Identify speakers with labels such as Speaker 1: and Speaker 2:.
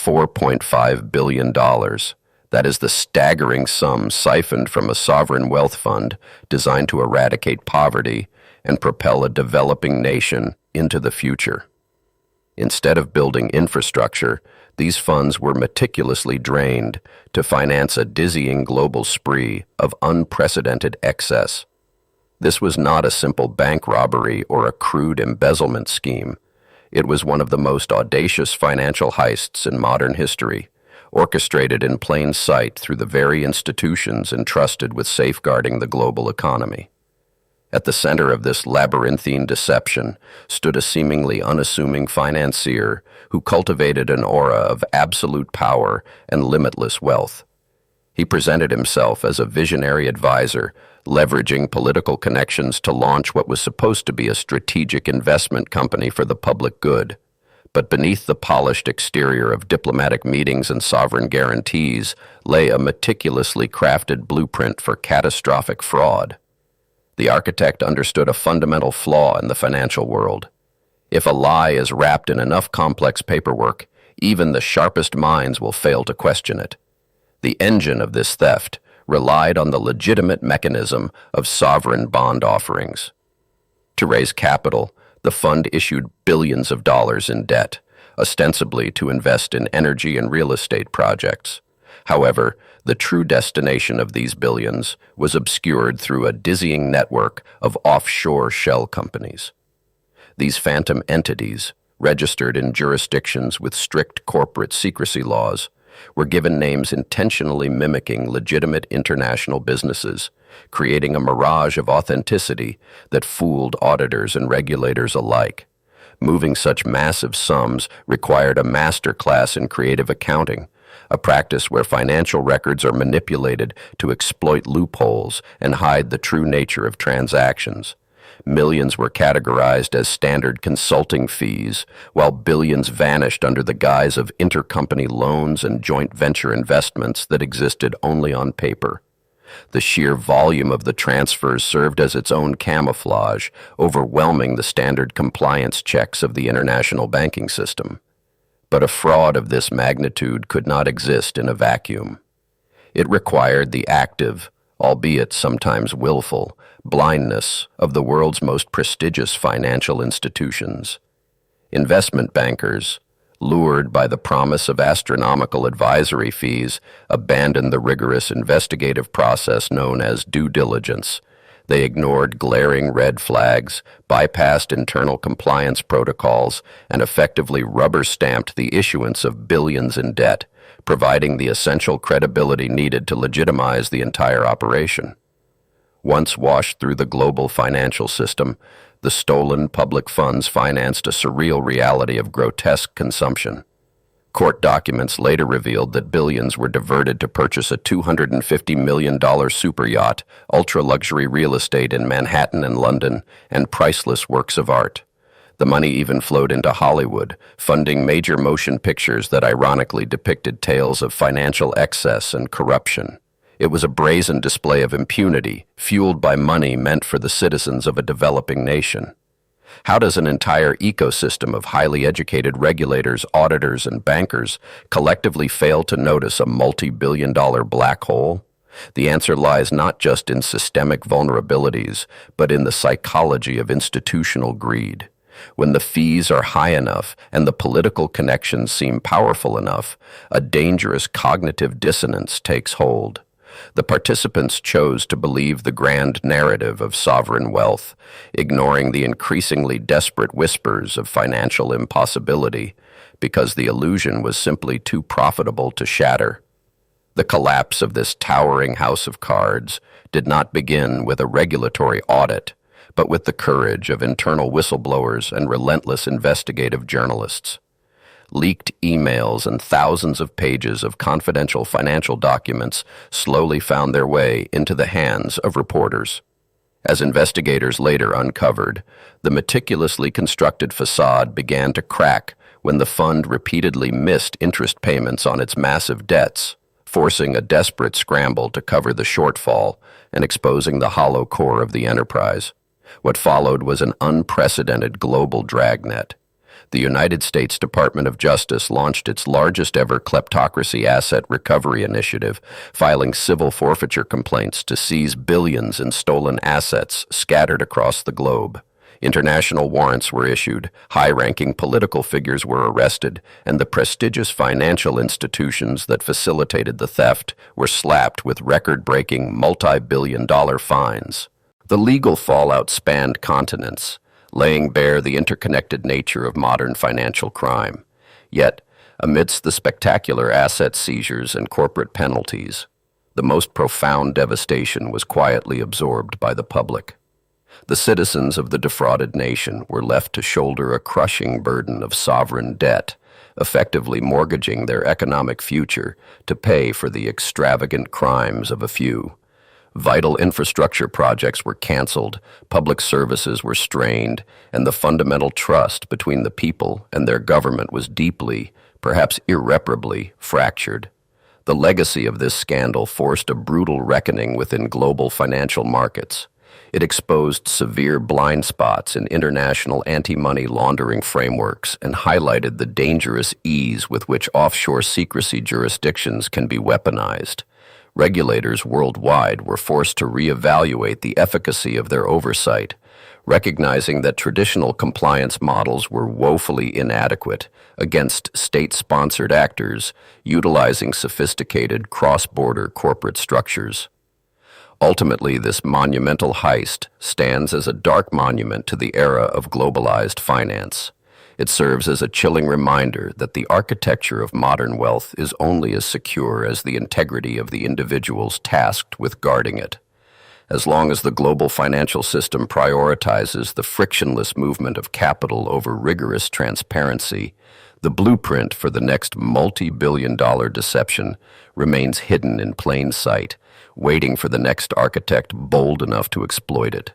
Speaker 1: $4.5 billion. That is the staggering sum siphoned from a sovereign wealth fund designed to eradicate poverty and propel a developing nation into the future. Instead of building infrastructure, these funds were meticulously drained to finance a dizzying global spree of unprecedented excess. This was not a simple bank robbery or a crude embezzlement scheme. It was one of the most audacious financial heists in modern history, orchestrated in plain sight through the very institutions entrusted with safeguarding the global economy. At the center of this labyrinthine deception stood a seemingly unassuming financier who cultivated an aura of absolute power and limitless wealth. He presented himself as a visionary advisor, leveraging political connections to launch what was supposed to be a strategic investment company for the public good. But beneath the polished exterior of diplomatic meetings and sovereign guarantees lay a meticulously crafted blueprint for catastrophic fraud. The architect understood a fundamental flaw in the financial world. If a lie is wrapped in enough complex paperwork, even the sharpest minds will fail to question it. The engine of this theft relied on the legitimate mechanism of sovereign bond offerings. To raise capital, the fund issued billions of dollars in debt, ostensibly to invest in energy and real estate projects. However, the true destination of these billions was obscured through a dizzying network of offshore shell companies. These phantom entities, registered in jurisdictions with strict corporate secrecy laws, were given names intentionally mimicking legitimate international businesses, creating a mirage of authenticity that fooled auditors and regulators alike. Moving such massive sums required a master class in creative accounting, a practice where financial records are manipulated to exploit loopholes and hide the true nature of transactions. Millions were categorized as standard consulting fees, while billions vanished under the guise of intercompany loans and joint venture investments that existed only on paper. The sheer volume of the transfers served as its own camouflage, overwhelming the standard compliance checks of the international banking system. But a fraud of this magnitude could not exist in a vacuum. It required the active, albeit sometimes willful, blindness of the world's most prestigious financial institutions. Investment bankers, lured by the promise of astronomical advisory fees, abandoned the rigorous investigative process known as due diligence. They ignored glaring red flags, bypassed internal compliance protocols, and effectively rubber-stamped the issuance of billions in debt, providing the essential credibility needed to legitimize the entire operation. Once washed through the global financial system, the stolen public funds financed a surreal reality of grotesque consumption. Court documents later revealed that billions were diverted to purchase a $250 million superyacht, ultra-luxury real estate in Manhattan and London, and priceless works of art. The money even flowed into Hollywood, funding major motion pictures that ironically depicted tales of financial excess and corruption. It was a brazen display of impunity, fueled by money meant for the citizens of a developing nation. How does an entire ecosystem of highly educated regulators, auditors, and bankers collectively fail to notice a multi-billion-dollar black hole? The answer lies not just in systemic vulnerabilities, but in the psychology of institutional greed. When the fees are high enough and the political connections seem powerful enough, a dangerous cognitive dissonance takes hold. The participants chose to believe the grand narrative of sovereign wealth, ignoring the increasingly desperate whispers of financial impossibility, because the illusion was simply too profitable to shatter. The collapse of this towering house of cards did not begin with a regulatory audit, but with the courage of internal whistleblowers and relentless investigative journalists. Leaked emails and thousands of pages of confidential financial documents slowly found their way into the hands of reporters. As investigators later uncovered, the meticulously constructed facade began to crack when the fund repeatedly missed interest payments on its massive debts, forcing a desperate scramble to cover the shortfall and exposing the hollow core of the enterprise. What followed was an unprecedented global dragnet. The United States Department of Justice launched its largest ever kleptocracy asset recovery initiative, filing civil forfeiture complaints to seize billions in stolen assets scattered across the globe. International warrants were issued, high-ranking political figures were arrested, and the prestigious financial institutions that facilitated the theft were slapped with record-breaking multi-billion-dollar fines. The legal fallout spanned continents, laying bare the interconnected nature of modern financial crime. Yet, amidst the spectacular asset seizures and corporate penalties, the most profound devastation was quietly absorbed by the public. The citizens of the defrauded nation were left to shoulder a crushing burden of sovereign debt, effectively mortgaging their economic future to pay for the extravagant crimes of a few. Vital infrastructure projects were canceled, public services were strained, and the fundamental trust between the people and their government was deeply, perhaps irreparably, fractured. The legacy of this scandal forced a brutal reckoning within global financial markets. It exposed severe blind spots in international anti-money laundering frameworks and highlighted the dangerous ease with which offshore secrecy jurisdictions can be weaponized. Regulators worldwide were forced to reevaluate the efficacy of their oversight, recognizing that traditional compliance models were woefully inadequate against state-sponsored actors utilizing sophisticated cross-border corporate structures. Ultimately, this monumental heist stands as a dark monument to the era of globalized finance. It serves as a chilling reminder that the architecture of modern wealth is only as secure as the integrity of the individuals tasked with guarding it. As long as the global financial system prioritizes the frictionless movement of capital over rigorous transparency, the blueprint for the next multi-billion-dollar deception remains hidden in plain sight, waiting for the next architect bold enough to exploit it.